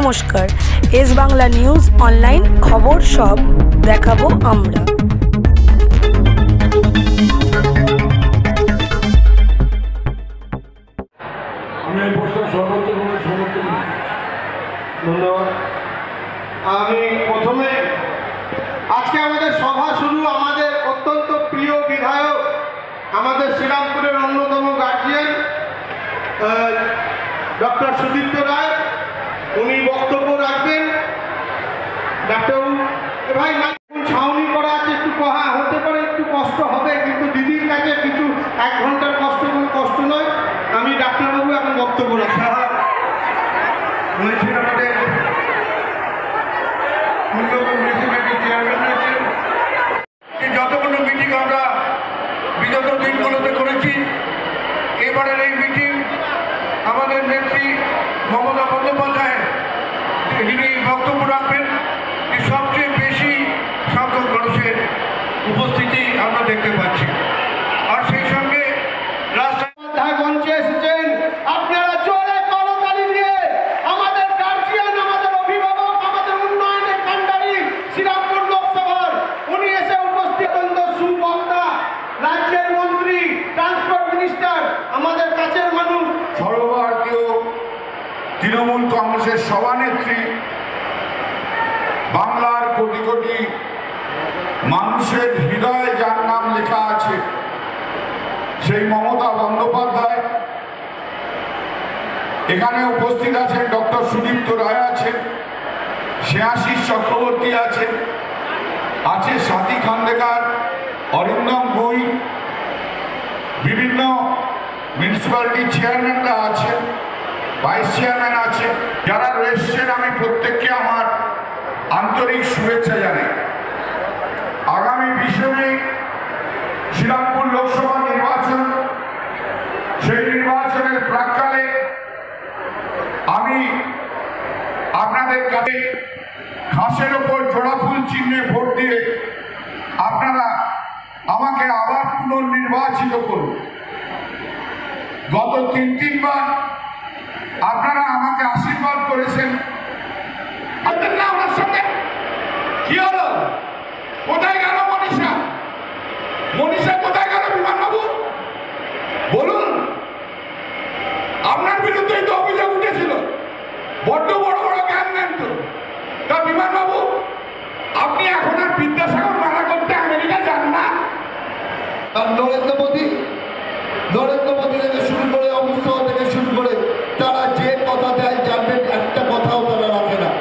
নমস্কার, S Bangla news online খবর সব দেখাবো আমরা। ধন্যবাদ। আমি প্রথমে আজকে আমাদের সভা শুরু আমাদের অত্যন্ত প্রিয় বিধায়ক, আমাদের শ্রীরামপুরের অন্যতম গার্জিয়ান ডক্টর সুদীপ্ত রায়, উনি বক্তব্য রাখবেন। ডাক্তারবাবু ভাই ছাউনি করা আছে, একটু হতে পারে একটু কষ্ট হবে, কিন্তু দিদির কাছে কিছু 1 ঘন্টার কষ্ট কোনো কষ্ট নয়। আমি ডাক্তারবাবু এখন বক্তব্য রাখি। যতগুলো মিটিং আমরা বিগত দিনগুলোতে করেছি, এবারের এই মিটিং আমাদের নেত্রী মমতা বন্দ্যোপাধ্যায় যিনি বক্তব্য রাখবেন, সবচেয়ে বেশি সংখ্যক মানুষের উপস্থিতি আমরা দেখতে পাচ্ছি। আর সেই সঙ্গে রাস্তায় মঞ্চে এসেছেন আপনারা জোরে করতালি দিয়ে আমাদের গার্জিয়ান, আমাদের অভিভাবক, আমাদের উন্নয়নের কান্ডারি শ্রীরামপুর লোকসভার উনি এসে উপস্থিত সুবক্তা, রাজ্যের মন্ত্রী, ট্রান্সপোর্ট মিনিস্টার, আমাদের কাছের মানুষ, সর্বভারতীয় তৃণমূল কংগ্রেসের সভানেত্রী, বাংলার কোটি কোটি মানুষের হৃদয়ে যার নাম লেখা আছে সেই মমতা বন্দ্যোপাধ্যায়, এখানে উপস্থিত আছেন ডক্টর সুদীপ্ত রায় আছেন, শ্রেয়াশিস চক্রবর্তী আছেন, আছে সাথী খান্ডেকার, অরিন্দম গুই, বিভিন্ন মিউনিসিপ্যালিটি চেয়ারম্যানরা আছেন, ভাইস চেয়ারম্যান আছে, যারা রয়েছেন আমি প্রত্যেককে আমার আন্তরিক শুভেচ্ছা জানাই। আগামী 20 মে শ্রীরামপুর লোকসভা নির্বাচন, সেই নির্বাচনের প্রাক্কালে আমি আপনাদের কাছে ঘাসের ওপর জোড়া ফুল চিহ্নে ভোট দিয়ে আপনারা আমাকে আবার পুনর্নির্বাচিত করুন। গত 3বার আপনারা আমাকে আশীর্বাদ করেছেন। না ওনার সঙ্গে কি হলো? কোথায় গেল মনীষা? মনীষা কোথায় গেল? বিমানবাবু বলুন, আপনার বিরুদ্ধেই তো অভিযোগ উঠেছিল, বড্ড বড় বড় জ্ঞান নেন তো। তা বিমানবাবু, আপনি এখন আর বিদ্যাসাগর মানা করতে আমেরিকা যান না? আর নরেন্দ্র মোদী থেকে শুরু করে, অমিত শাহ থেকে শুরু করে, তারা যে কথা দেয় জানবেন একটা কথাও তারা রাখে না।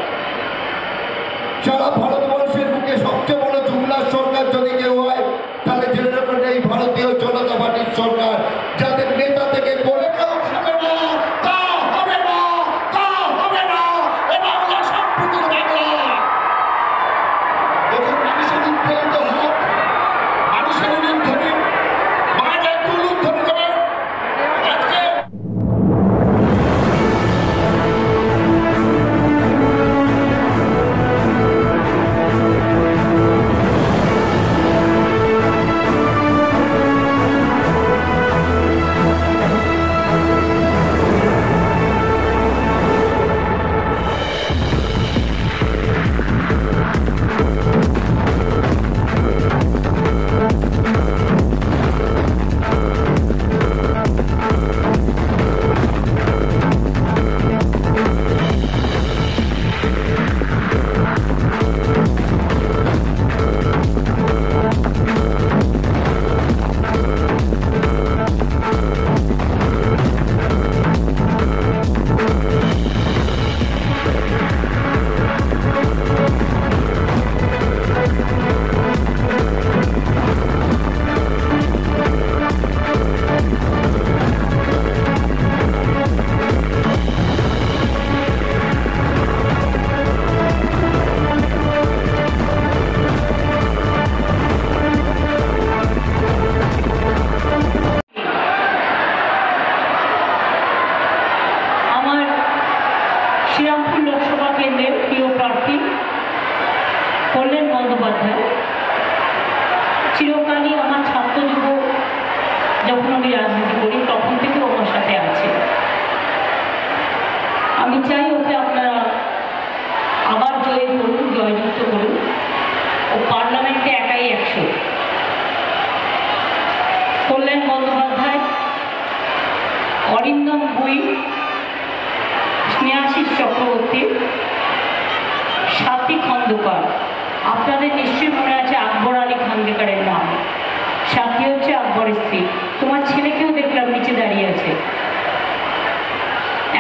সারা ভারতবর্ষের বুকে সবচেয়ে বড় জুমলার সরকার যদি কেউ হয় তাহলে জেনে রাখবেন এই ভারতীয় জনতা পার্টির সরকার, যাদের নেতা থেকে বলে কেউ খাবে না, তা হবে না, তা হবে না, এ বাংলা সম্প্রীতির বাংলা। দেখুন, মানুষের উৎপীড়িত হোক, মানুষের উলুধ্বনি, মায়ের একটু উলুধ্বনি দেবেন। আজকে শ্রীরামপুর লোকসভা কেন্দ্রের প্রিয় প্রার্থী কল্যাণ বন্দ্যোপাধ্যায় চিরকালই আমার ছাত্র যুব যখন আমি রাজনীতি করি তখন থেকে আমার সাথে আছে। আমি চাই ওকে আপনারা ও পার্লামেন্টে একাই 100। কল্যাণ বন্দ্যোপাধ্যায়, অরিন্দম ভুই, স্নেহাশিস চক্রবর্তী, সাথী খন্দকার। আপনাদের নিশ্চয়ই মনে আছে আকবর আলী খান্দেকারের নাম। সাথী হচ্ছে আকবরের স্ত্রী। তোমার ছেলেকেও দেখলাম নিচে দাঁড়িয়ে আছে,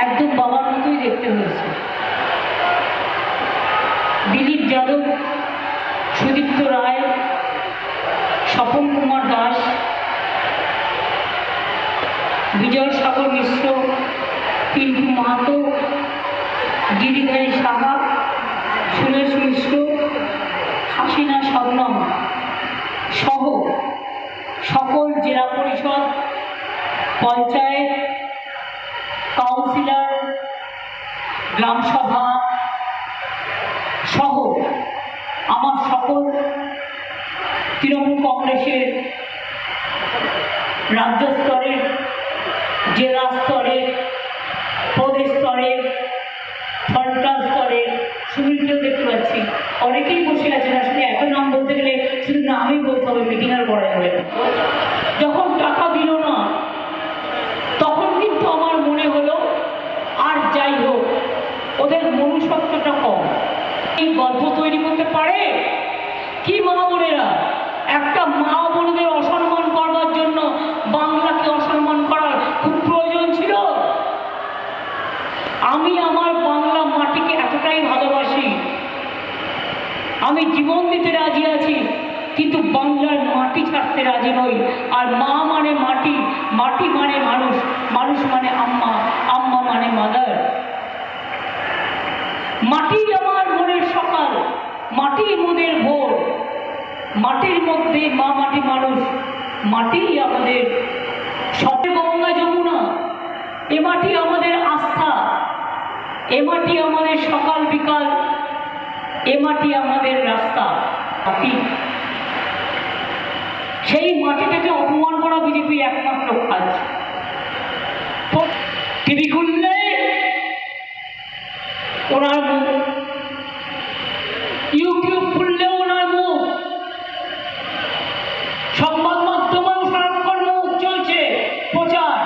একদম বাবার মতোই দেখতে হয়েছে। দিলীপ যাদব, সুদীপ্ত রায়, স্বপন কুমার দাস, বিজয় সাগর মিশ্র, পিন্টু মাহাতো, গিরিধারী সাহা, সুরেশ মিশ্র, হাসিনা শবনম সহ সকল জেলা পরিষদ, পঞ্চায়েত, কাউন্সিলর, গ্রামসভা সহ আমার সকল তৃণমূল কংগ্রেসের রাজ্য স্তরের, জেলা স্তরের, প্রদেশ স্তরের, ফ্রন্টাল স্তরের, সুনীলকেও দেখতে পাচ্ছি, অনেকেই বসে আছেন। আসলে এত নাম বলতে গেলে শুধু নামই বলতে হবে, মিটিং আর করা যাবে না। যখন টাকা দিল না তখন কিন্তু আমার মনে হলো আর যাই হোক ওদের মনুষ্যত্বটা কম। এই গল্প তৈরি করতে পারে কি মা বোনেরা? একটা মা বোনদের অসম্মান করবার জন্য বাংলাকে অসম্মান করার খুব প্রয়োজন ছিল? আমি আমার বাংলা মাটিকে এতটাই ভালোবাসি, আমি জীবন দিতে রাজি আছি, কিন্তু বাংলার মাটি ছাড়তে রাজি নই। আর মা মানে মাটি, মাটি মানে মানুষ, মানুষ মানে আম্মা, আম্মা মানে মাদার। মাটি আমার মনের সকাল, মাটি মোদের ভোর, মাটির মধ্যে মা মাটি মানুষ, মাটি আমাদের সবে গঙ্গা যমুনা, এ মাটি আমাদের আস্থা, এ মাটি আমাদের সকাল বিকাল, এ মাটি আমাদের রাস্তা। মাটি, সেই মাটিটাকে অপমান করা বিজেপির একমাত্র কাজ। টিভি খুললে ওনার মুখ, ইউটিউব খুললে ওনার মুখ, সংবাদ মাধ্যমেও সারাক্ষণ মুখ চলছে প্রচার।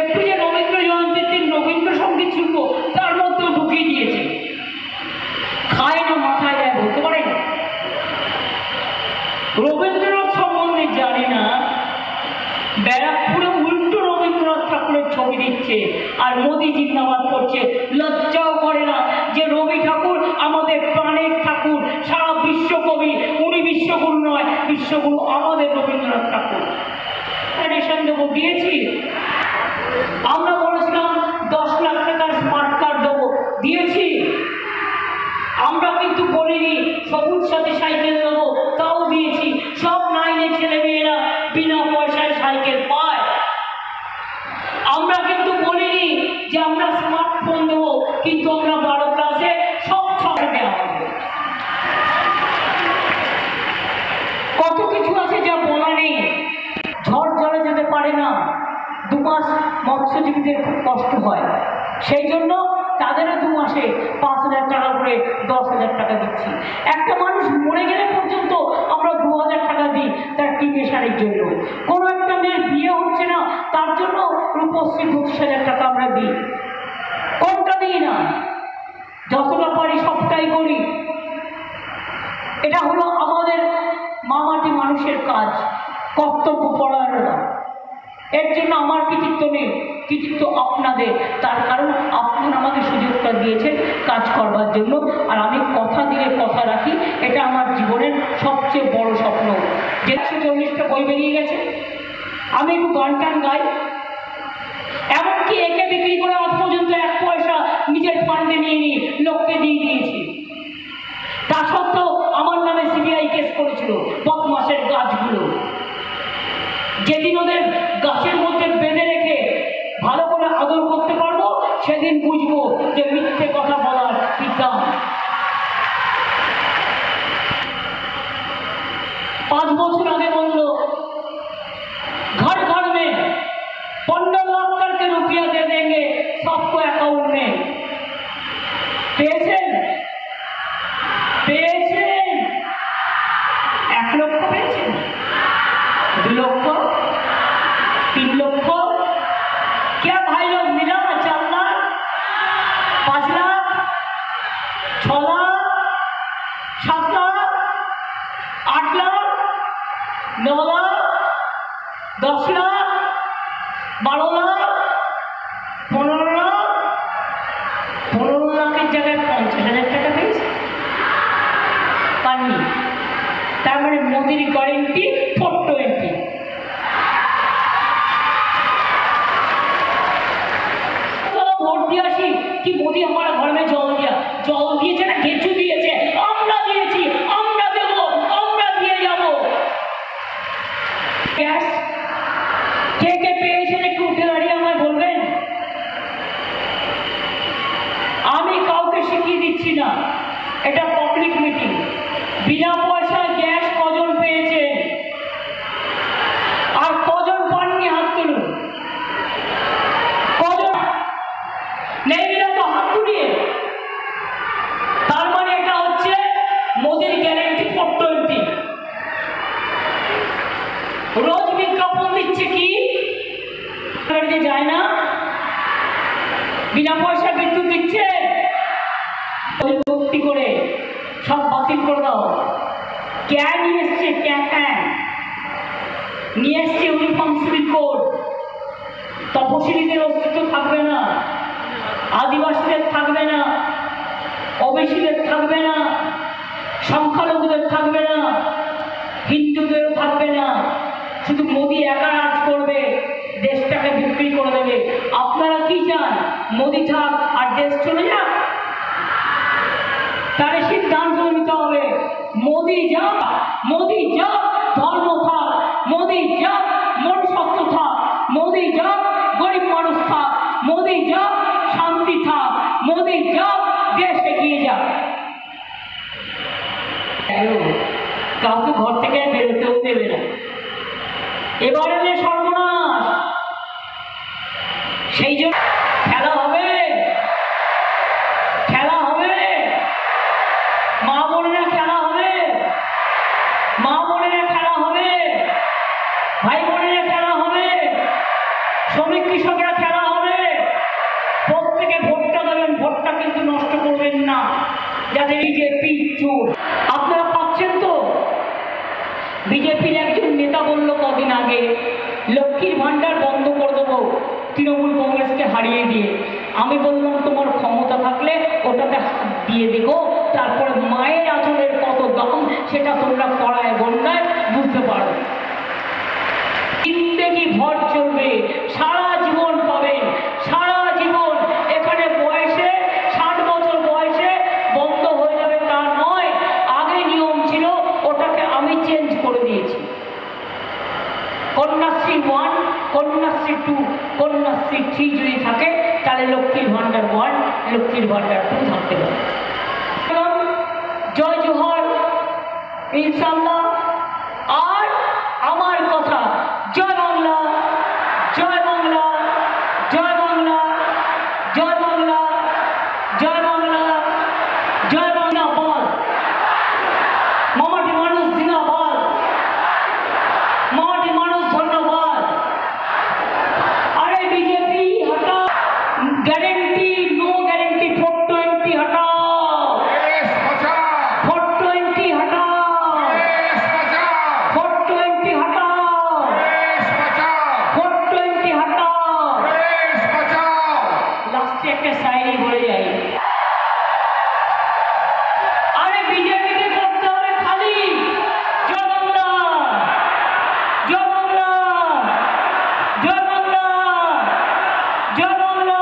একটু যে রবীন্দ্র জয়ন্তীর দিন রবীন্দ্রসঙ্গীত শুনব তার মধ্যেও ঢুকিয়ে দিয়েছে। খায় না মাথায় দেয় বলতে পারেন। রবীন্দ্রনাথ সম্বন্ধে জানি না, ব্যারাকপুরে উল্টো রবীন্দ্রনাথ ঠাকুরের ছবি দিচ্ছে আর মোদি জিন্দাবাদ করছে। লজ্জাও করে না যে রবি ঠাকুর আমাদের প্রাণের ঠাকুর, সারা বিশ্বকবি, উনি বিশ্বগুরু নয়, বিশ্বগুরু আমাদের রবীন্দ্রনাথ ঠাকুর। রেশন দেবো দিয়েছি, আমরা বলেছিলাম 10 লাখ টাকার স্মার্ট কার্ড দেবো, দিয়েছি। আমরা কিন্তু বলিনি সবুজ সাথী সাইকেল দেবো, তাও দিয়েছি। সব 9-এর ছেলেমেয়েরা বিনা পয়সায় সাইকেল পায়। আমরা কিন্তু বলিনি যে আমরা স্মার্টফোন দেবো, কিন্তু আমরা 12 ক্লাসে সব ছড়ে দেওয়া হবে। কত কিছু আছে যা বলা নেই। ঝড় জলে যেতে পারে না, 2 মাস মৎস্যজীবীদের খুব কষ্ট হয়, সেই জন্য তাদেরও 2 মাসে 5,000 টাকা করে 10,000 টাকা দিচ্ছি। একটা মানুষ মরে গেলে পর্যন্ত আমরা 2,000 টাকা দিই তার টিকেশানের জন্য। কোনো একটা মেয়ের বিয়ে হচ্ছে না, তার জন্য রূপশ্রী 25,000 টাকা আমরা দিই। কোনটা দিই না? যতটা পারি সবটাই করি। এটা হলো আমাদের মামাটি মানুষের কাজ, কর্তব্য পরায়ণতা। এর জন্য আমার কৃতিত্ব নেই, কৃতিত্ব আপনাদের। তার কারণ আপনারা আমাদের সুযোগটা দিয়েছেন কাজ করবার জন্য। আর আমি কথা দিলে কথা রাখি, এটা আমার জীবনের সবচেয়ে বড় স্বপ্ন। যে 140টা বই বেরিয়ে গেছে, আমি একটু গান টান গাই, এমনকি একে বিক্রি করে আজ পর্যন্ত 1 পয়সা নিজের ফান্ডে নিয়ে নিই, লোককে দিয়ে দিয়েছি। তা সত্ত্বেও আমার নামে সিবিআই কেস করেছিল বদমাসের গাছগুলো। যেদিন ওদের গাছের মধ্যে বেঁধে রেখে ভালো করে আদর করতে পারবো, সেদিন বুঝবো যে মিথ্যে কথা বলার কি দাম। 5 বছর আগে বললো घर घर में 15 लाख करके रुपया दे देंगे सबको अकाउंट में। पेয়েছেন? 5 লাখ, 6 লাখ, 7 লাখ, 8 লাখ, 9 লাখ, 10 লাখ, 12 লাখ, 15 লাখ, 15 লাখের জায়গায় 50,000 টাকা পেয়েছে পাননি। তার মানে মোদির গ্যারেন্টি 420। ভোট দিয়ে আসি কি মোদি আমার ঘর মে জল দিয়েছে না কেঁচু দিয়েছে? আমরা দিয়েছি, আমরা দেব, আমরা দিয়ে যাব। গ্যাস কে কে পেয়েছেন একটু উঠে দাঁড়িয়ে আমায় বলবেন। আমি কাউকে শিখিয়ে দিচ্ছি না, এটা পাবলিক মিটিং। বিনা পয়সায় গ্যাস কজন পেয়েছে আর কজন পাননি হাত তুলুন। কজন নেই না তো হাত তুলিয়ে। তার মানে এটা হচ্ছে মোদির গ্যারেন্টি 420। রোজ বিজ্ঞাপন দিচ্ছে কি যায় না, বিনা পয়সা বিদ্যুৎ দিচ্ছে, ভর্তি করে সব বাতিল করে দাও। ক্যান নিয়ে এসছে, ক্যান নিয়ে এসছে ইউনিফর্ম সিভিল কোড। তপশিলীদের অস্তিত্ব থাকবে না, আদিবাসীদের থাকবে না, ওবিসিদের থাকবে না, সংখ্যালঘুদের থাকবে না, হিন্দুদেরও থাকবে না। শুধু মোদি একা রাজ করবে, দেশটাকে বিক্রি করে দেবে। আপনারা কি চান? মোদি থাক আর দেশ চলে যাক? তাহলে সিদ্ধান্ত নিতে হবে, মোদি যাক, মোদি যাক, ধর্ম থাক, মোদি যাক, মনুষ্যত্ব থাক, মোদি যাক, গরিব মানুষ থাক, মোদি যাক, শান্তি থাক, মোদি যাক, দেশ এগিয়ে যাক। কাউকে ঘর থেকে বেরোতেও দেবে না। এবারে সর্বনাশ। সেই জন্য খেলা হবে, খেলা হবে, মা বোনেরা খেলা হবে, মা বোনেরা খেলা হবে, ভাই বোনেরা খেলা হবে, শ্রমিক কৃষকরা খেলা হবে। প্রত্যেকে ভোটটা দেবেন, ভোটটা কিন্তু নষ্ট করবেন না, যাতে বিজেপি চোর। আপনারা পাচ্ছেন তো? বিজেপির একজন নেতা বলল কদিন আগে, লক্ষ্মীর ভান্ডার বন্ধ করে দেবো তৃণমূল কংগ্রেসকে হারিয়ে দিয়ে। আমি বললাম তোমার ক্ষমতা থাকলে ওটাতে হাত দিয়ে দেখো, তারপরে মায়ের আঁচলের কত দাম সেটা তোমরা পড়ায় বন্যায় বুঝতে পারো। জিন্দেগি ভর চলবে, সারা জীবন পাবেন, সারা জীবন। এখানে বয়সে 60 বছর বয়সে বন্ধ হয়ে যাবে তা নয়। আগে নিয়ম ছিল, ওটাকে আমি চেঞ্জ করে দিয়েছি। কন্যাশ্রী 1, কন্যাশ্রী 2, কন্যাশ্রী 3 যদি থাকে তাহলে লক্ষ্মীর ভান্ডার 1, লক্ষ্মীর ভান্ডার 2 থাকতে পারে। জয় জোহার ইনশাআল্লাহ। আর আমার কথা, জয় বাংলা, জয় বাংলা, জয় বাংলা, জয় বাংলা, জয় বাংলা, জয় বাংলা। বল মামাটি মানুষ জিন্দাবাদ, মামাটি মানুষ ধন্যবাদ। আরে বিজেপি হটা, গ্যারেন্টি নো গ্যারেন্টি 420 হটাও, 420 হটাও, 420 হটাও, 420 হটাও। লাস্টে একটা শায়রি বলে যাই। আরে বিজেপিকে করতে হবে খালি জয় বাংলা, জয় বাংলা, জয় বাংলা, জয় বাংলা,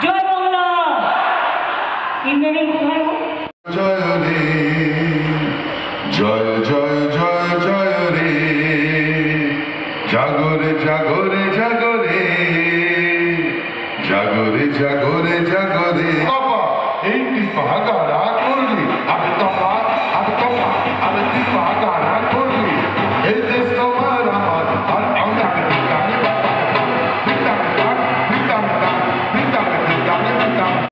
জয় বাংলা। ইন্দ্রনীল কোথায় গো? জয় রে, জয় জয় জয় জয় রে, জাগরে জাগরে জাগরে, জাগরে জাগরে জাগরে। বাবা এই কি পাহাড়া করলি?